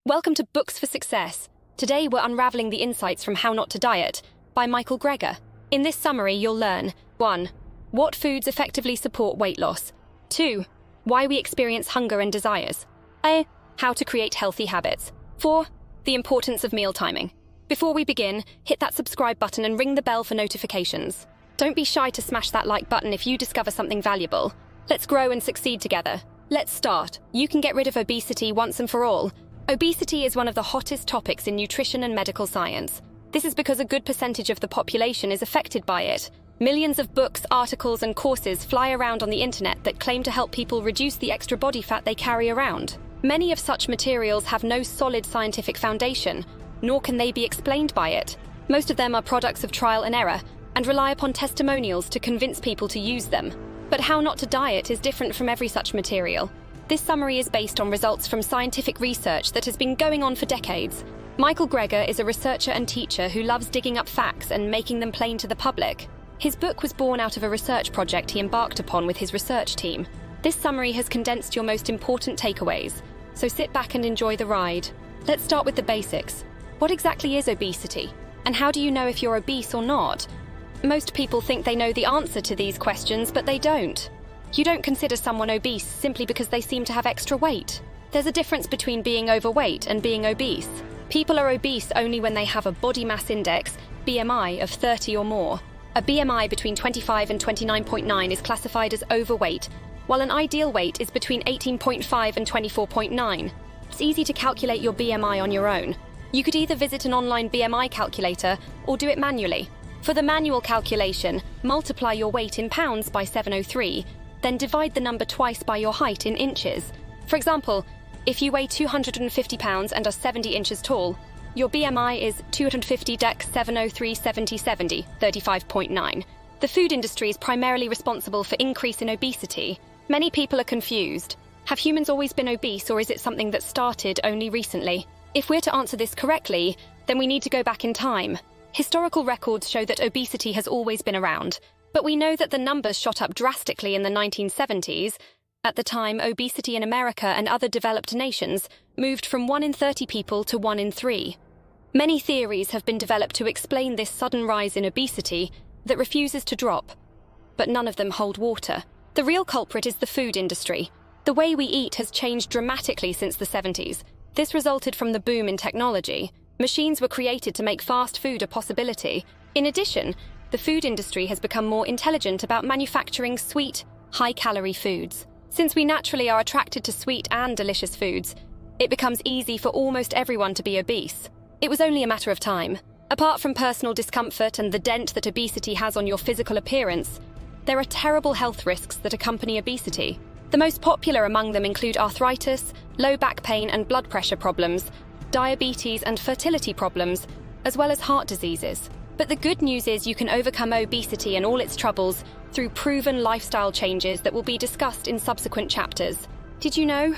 Welcome to Books for Success. Today we're unraveling the insights from How Not to Diet by Michael Gregor. In this summary, you'll learn 1. What foods effectively support weight loss. 2. Why we experience hunger and desires. How to create healthy habits. 4. The importance of meal timing. Before we begin, hit that subscribe button and ring the bell for notifications. Don't be shy to smash that like button if you discover something valuable. Let's grow and succeed together. Let's start. You can get rid of obesity once and for all. Obesity is one of the hottest topics in nutrition and medical science. This is because a good percentage of the population is affected by it. Millions of books, articles, and courses fly around on the internet that claim to help people reduce the extra body fat they carry around. Many of such materials have no solid scientific foundation, nor can they be explained by it. Most of them are products of trial and error and rely upon testimonials to convince people to use them. But How Not to Diet is different from every such material. This summary is based on results from scientific research that has been going on for decades. Michael Gregor is a researcher and teacher who loves digging up facts and making them plain to the public. His book was born out of a research project he embarked upon with his research team. This summary has condensed your most important takeaways, so sit back and enjoy the ride. Let's start with the basics. What exactly is obesity? And how do you know if you're obese or not? Most people think they know the answer to these questions, but they don't. You don't consider someone obese simply because they seem to have extra weight. There's a difference between being overweight and being obese. People are obese only when they have a body mass index, BMI, of 30 or more. A BMI between 25 and 29.9 is classified as overweight, while an ideal weight is between 18.5 and 24.9. It's easy to calculate your BMI on your own. You could either visit an online BMI calculator or do it manually. For the manual calculation, multiply your weight in pounds by 703, then divide the number twice by your height in inches. For example, if you weigh 250 pounds and are 70 inches tall, your BMI is 250 dec 703 70 70, 35.9. The food industry is primarily responsible for increase in obesity. Many people are confused. Have humans always been obese, or is it something that started only recently? If we're to answer this correctly, then we need to go back in time. Historical records show that obesity has always been around, but we know that the numbers shot up drastically in the 1970s. At the time, obesity in America and other developed nations moved from 1 in 30 people to 1 in 3. Many theories have been developed to explain this sudden rise in obesity that refuses to drop, but none of them hold water. The real culprit is the food industry. The way we eat has changed dramatically since the 70s. This resulted from the boom in technology. Machines were created to make fast food a possibility. In addition, the food industry has become more intelligent about manufacturing sweet, high-calorie foods. Since we naturally are attracted to sweet and delicious foods, it becomes easy for almost everyone to be obese. It was only a matter of time. Apart from personal discomfort and the dent that obesity has on your physical appearance, there are terrible health risks that accompany obesity. The most popular among them include arthritis, low back pain and blood pressure problems, diabetes and fertility problems, as well as heart diseases. But the good news is you can overcome obesity and all its troubles through proven lifestyle changes that will be discussed in subsequent chapters. Did you know?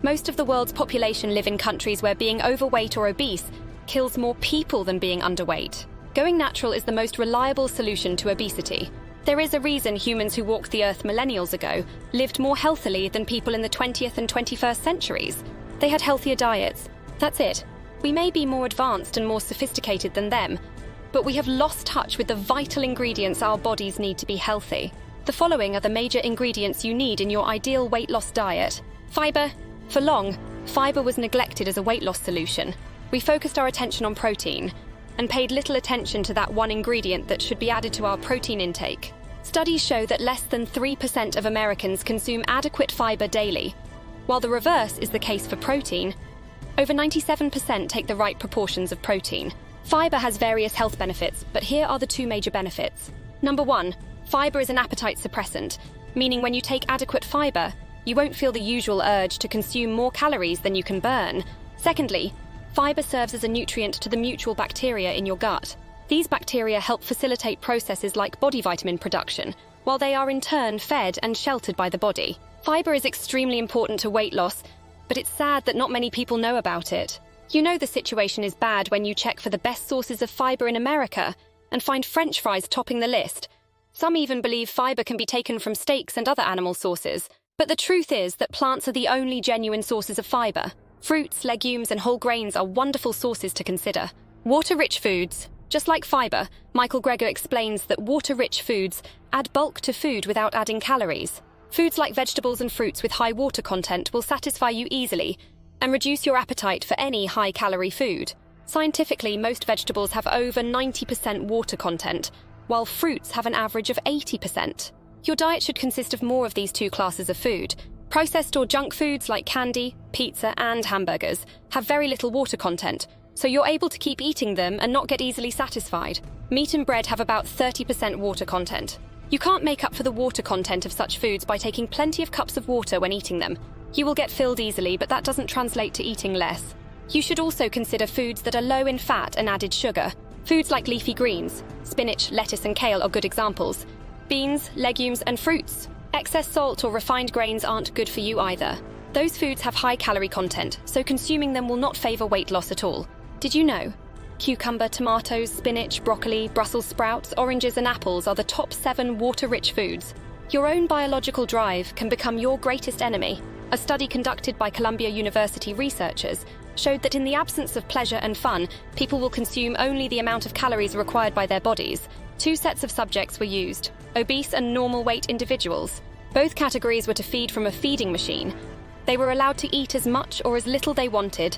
Most of the world's population live in countries where being overweight or obese kills more people than being underweight. Going natural is the most reliable solution to obesity. There is a reason humans who walked the earth millennials ago lived more healthily than people in the 20th and 21st centuries. They had healthier diets. That's it. We may be more advanced and more sophisticated than them, but we have lost touch with the vital ingredients our bodies need to be healthy. The following are the major ingredients you need in your ideal weight loss diet. Fiber. For long, fiber was neglected as a weight loss solution. We focused our attention on protein and paid little attention to that one ingredient that should be added to our protein intake. Studies show that less than 3% of Americans consume adequate fiber daily, while the reverse is the case for protein. Over 97% take the right proportions of protein. Fiber has various health benefits, but here are the two major benefits. Number 1, fiber is an appetite suppressant, meaning when you take adequate fiber, you won't feel the usual urge to consume more calories than you can burn. Secondly, fiber serves as a nutrient to the mutual bacteria in your gut. These bacteria help facilitate processes like body vitamin production, while they are in turn fed and sheltered by the body. Fiber is extremely important to weight loss, but it's sad that not many people know about it. You know the situation is bad when you check for the best sources of fiber in America and find French fries topping the list. Some even believe fiber can be taken from steaks and other animal sources. But the truth is that plants are the only genuine sources of fiber. Fruits, legumes, and whole grains are wonderful sources to consider. Water-rich foods. Just like fiber, Michael Gregor explains that water-rich foods add bulk to food without adding calories. Foods like vegetables and fruits with high water content will satisfy you easily and reduce your appetite for any high-calorie food. Scientifically, most vegetables have over 90% water content, while fruits have an average of 80%. Your diet should consist of more of these two classes of food. Processed or junk foods like candy, pizza, and hamburgers have very little water content, so you're able to keep eating them and not get easily satisfied. Meat and bread have about 30% water content. You can't make up for the water content of such foods by taking plenty of cups of water when eating them. You will get filled easily, but that doesn't translate to eating less. You should also consider foods that are low in fat and added sugar. Foods like leafy greens, spinach, lettuce, and kale are good examples. Beans, legumes, and fruits. Excess salt or refined grains aren't good for you either. Those foods have high calorie content, so consuming them will not favor weight loss at all. Did you know? Cucumber, tomatoes, spinach, broccoli, Brussels sprouts, oranges, and apples are the top 7 water-rich foods. Your own biological drive can become your greatest enemy. A study conducted by Columbia University researchers showed that in the absence of pleasure and fun, people will consume only the amount of calories required by their bodies. 2 sets of subjects were used: obese and normal weight individuals. Both categories were to feed from a feeding machine. They were allowed to eat as much or as little they wanted,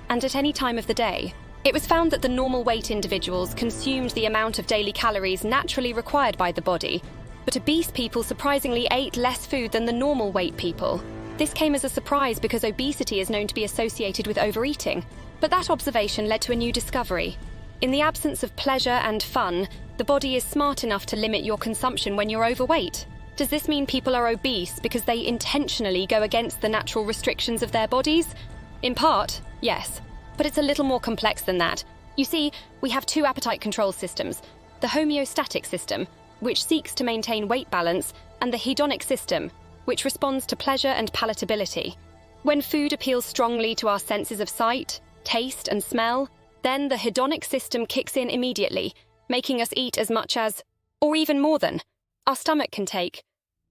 and at any time of the day. It was found that the normal weight individuals consumed the amount of daily calories naturally required by the body, but obese people surprisingly ate less food than the normal weight people. This came as a surprise because obesity is known to be associated with overeating. But that observation led to a new discovery. In the absence of pleasure and fun, the body is smart enough to limit your consumption when you're overweight. Does this mean people are obese because they intentionally go against the natural restrictions of their bodies? In part, yes. But it's a little more complex than that. You see, we have 2 appetite control systems: the homeostatic system, which seeks to maintain weight balance, and the hedonic system, which responds to pleasure and palatability. When food appeals strongly to our senses of sight, taste, and smell, then the hedonic system kicks in immediately, making us eat as much as, or even more than, our stomach can take.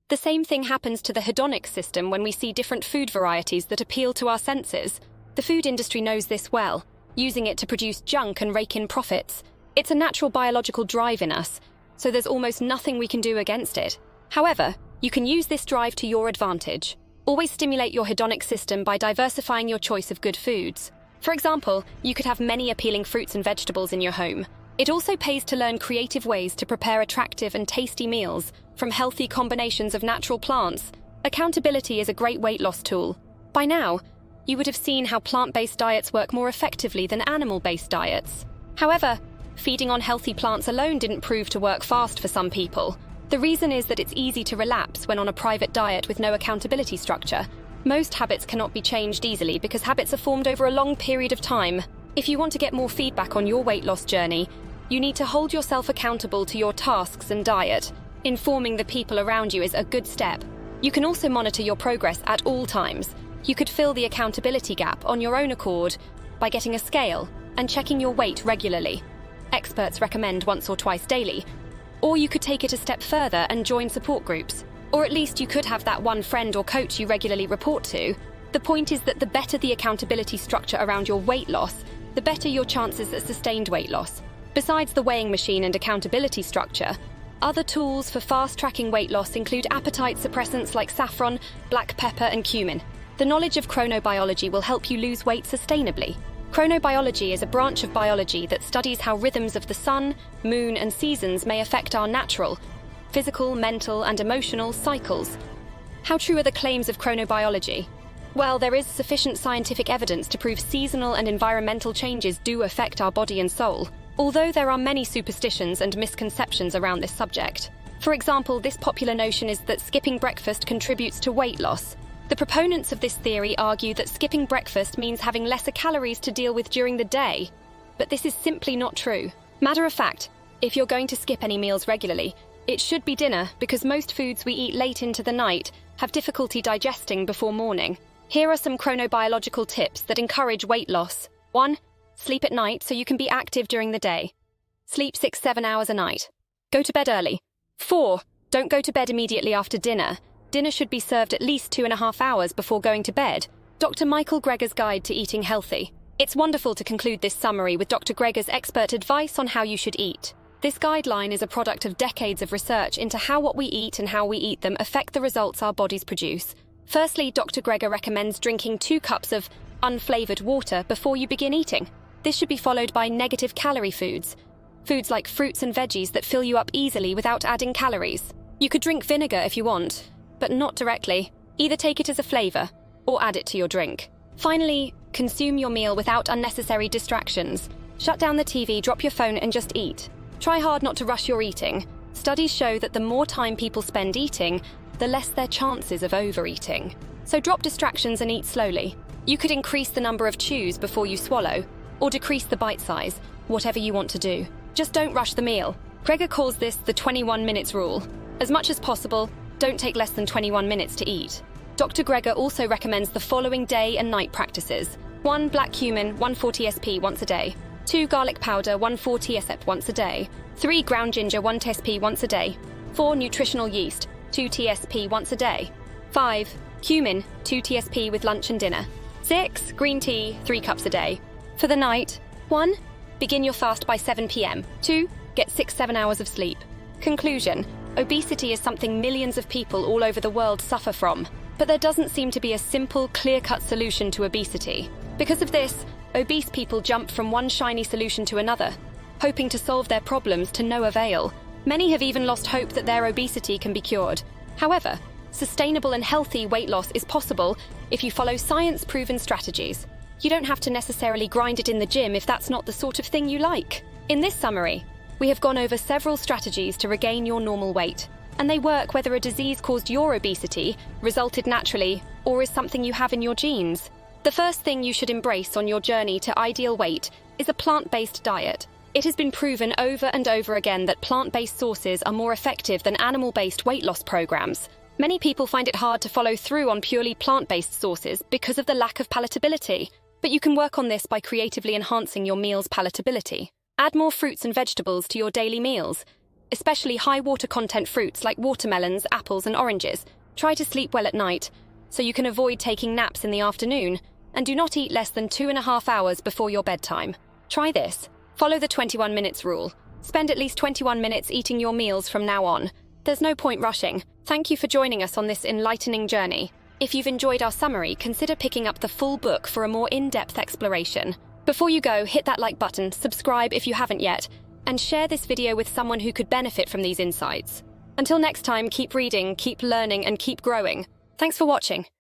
The same thing happens to the hedonic system when we see different food varieties that appeal to our senses. The food industry knows this well, using it to produce junk and rake in profits. It's a natural biological drive in us, so there's almost nothing we can do against it. However, you can use this drive to your advantage. Always stimulate your hedonic system by diversifying your choice of good foods. For example, you could have many appealing fruits and vegetables in your home. It also pays to learn creative ways to prepare attractive and tasty meals from healthy combinations of natural plants. Accountability is a great weight loss tool. By now, you would have seen how plant-based diets work more effectively than animal-based diets. However, feeding on healthy plants alone didn't prove to work fast for some people. The reason is that it's easy to relapse when on a private diet with no accountability structure. Most habits cannot be changed easily because habits are formed over a long period of time. If you want to get more feedback on your weight loss journey, you need to hold yourself accountable to your tasks and diet. Informing the people around you is a good step. You can also monitor your progress at all times. You could fill the accountability gap on your own accord by getting a scale and checking your weight regularly. Experts recommend once or twice daily. Or you could take it a step further and join support groups. Or at least you could have that one friend or coach you regularly report to. The point is that the better the accountability structure around your weight loss, the better your chances at sustained weight loss. Besides the weighing machine and accountability structure, other tools for fast-tracking weight loss include appetite suppressants like saffron, black pepper, and cumin. The knowledge of chronobiology will help you lose weight sustainably. Chronobiology is a branch of biology that studies how rhythms of the sun, moon, and seasons may affect our natural, physical, mental, and emotional cycles. How true are the claims of chronobiology? Well, there is sufficient scientific evidence to prove seasonal and environmental changes do affect our body and soul, although there are many superstitions and misconceptions around this subject. For example, this popular notion is that skipping breakfast contributes to weight loss. The proponents of this theory argue that skipping breakfast means having lesser calories to deal with during the day. But this is simply not true. Matter of fact, if you're going to skip any meals regularly, it should be dinner because most foods we eat late into the night have difficulty digesting before morning. Here are some chronobiological tips that encourage weight loss. 1. Sleep at night so you can be active during the day. Sleep 6-7 hours a night. Go to bed early. 4. Don't go to bed immediately after dinner. Dinner should be served at least 2.5 hours before going to bed. Dr. Michael Gregor's Guide to Eating Healthy. It's wonderful to conclude this summary with Dr. Gregor's expert advice on how you should eat. This guideline is a product of decades of research into how what we eat and how we eat them affect the results our bodies produce. Firstly, Dr. Gregor recommends drinking 2 cups of unflavored water before you begin eating. This should be followed by negative calorie foods. Foods like fruits and veggies that fill you up easily without adding calories. You could drink vinegar if you want, but not directly. Either take it as a flavor or add it to your drink. Finally, consume your meal without unnecessary distractions. Shut down the TV, drop your phone, and just eat. Try hard not to rush your eating. Studies show that the more time people spend eating, the less their chances of overeating. So drop distractions and eat slowly. You could increase the number of chews before you swallow, or decrease the bite size, whatever you want to do. Just don't rush the meal. Gregor calls this the 21 minutes rule. As much as possible, don't take less than 21 minutes to eat. Dr. Gregor also recommends the following day and night practices. 1. Black cumin, 140 sp once a day. 2. Garlic powder, 140 sp once a day. 3. Ground ginger, 1 tsp once a day. 4. Nutritional yeast, 2 tsp once a day. 5. Cumin, 2 tsp with lunch and dinner. 6. Green tea, 3 cups a day. For the night, 1. Begin your fast by 7 p.m. 2. Get 6-7 hours of sleep. Conclusion: obesity is something millions of people all over the world suffer from. But there doesn't seem to be a simple, clear-cut solution to obesity. Because of this, obese people jump from one shiny solution to another, hoping to solve their problems to no avail. Many have even lost hope that their obesity can be cured. However, sustainable and healthy weight loss is possible if you follow science-proven strategies. You don't have to necessarily grind it in the gym if that's not the sort of thing you like. In this summary, we have gone over several strategies to regain your normal weight, and they work whether a disease caused your obesity, resulted naturally, or is something you have in your genes. The first thing you should embrace on your journey to ideal weight is a plant-based diet. It has been proven over and over again that plant-based sources are more effective than animal-based weight loss programs. Many people find it hard to follow through on purely plant-based sources because of the lack of palatability. But you can work on this by creatively enhancing your meal's palatability. Add more fruits and vegetables to your daily meals, especially high water content fruits like watermelons, apples, and oranges. Try to sleep well at night, so you can avoid taking naps in the afternoon, and do not eat less than 2.5 hours before your bedtime. Try this. Follow the 21 minutes rule. Spend at least 21 minutes eating your meals from now on. There's no point rushing. Thank you for joining us on this enlightening journey. If you've enjoyed our summary, consider picking up the full book for a more in-depth exploration. Before you go, hit that like button, subscribe if you haven't yet, and share this video with someone who could benefit from these insights. Until next time, keep reading, keep learning, and keep growing. Thanks for watching.